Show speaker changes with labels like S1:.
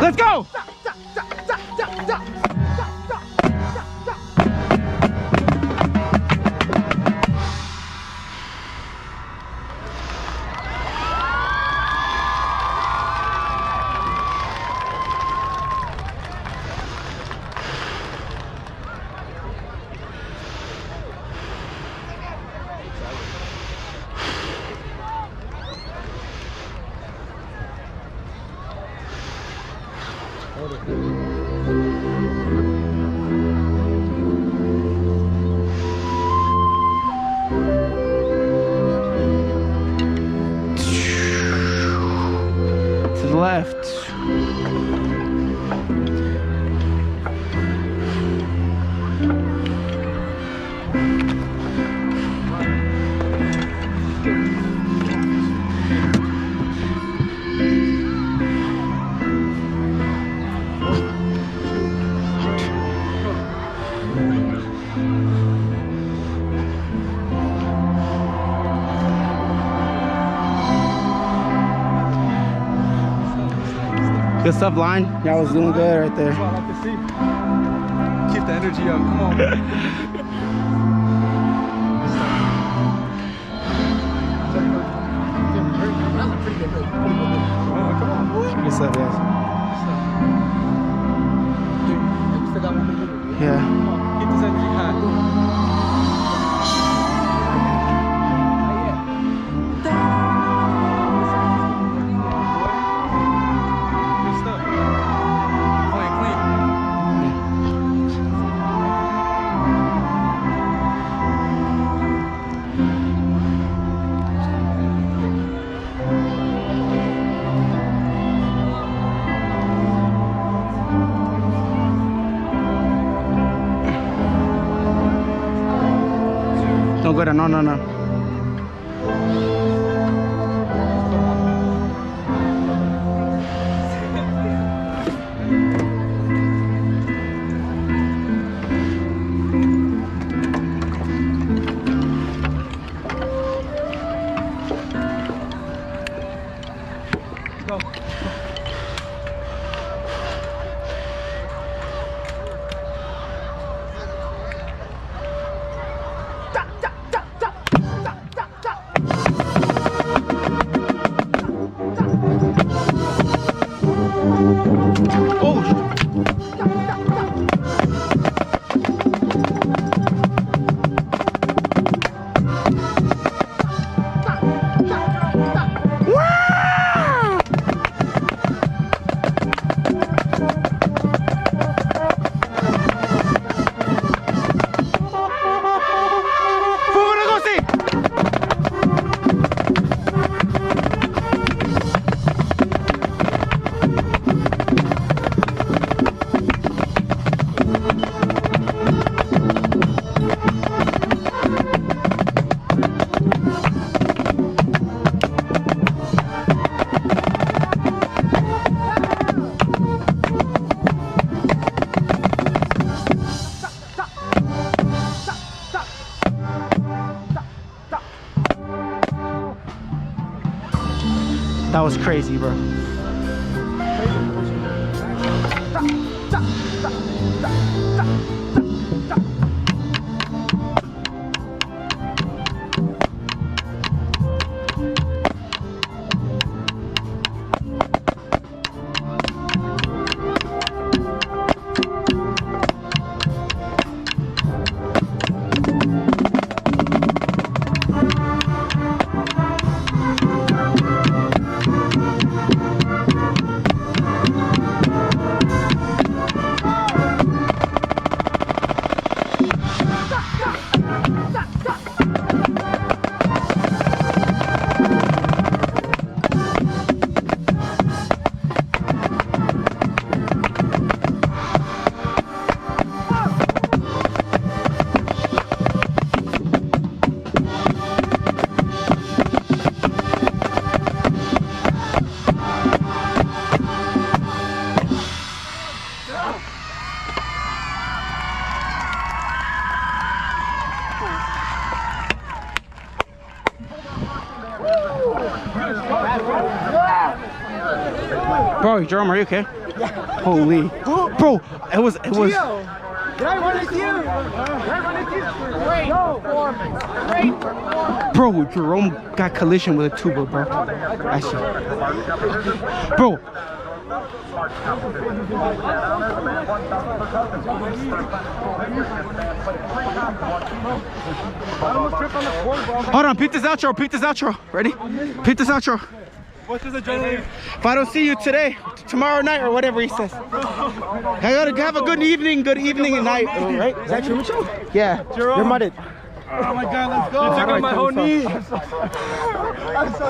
S1: Let's go! To the left. Good stuff, line. Y'all was doing good right there.
S2: That's what I like to see. Keep the energy up. Come on.
S1: Good stuff, guys. Yeah.
S2: Keep this energy high.
S1: Don't go down. No, no, no.
S2: Go.
S1: That was crazy, bro. Bro, Jerome, are you okay? Yeah. Holy. Bro, it was.
S2: Did I run into you?
S1: Bro, Jerome got collision with a tuber, bro. Actually. Bro. Hold on, peep this outro, peep this outro. Ready? Peep this outro.
S2: What's this adrenaline?
S1: If I don't see you today, tomorrow night or whatever he says. I gotta have a good evening and night, right?
S3: Is that true with you?
S1: Yeah.
S2: Jerome.
S3: You're mudded.
S2: Oh my God, let's go. You took out my whole knee.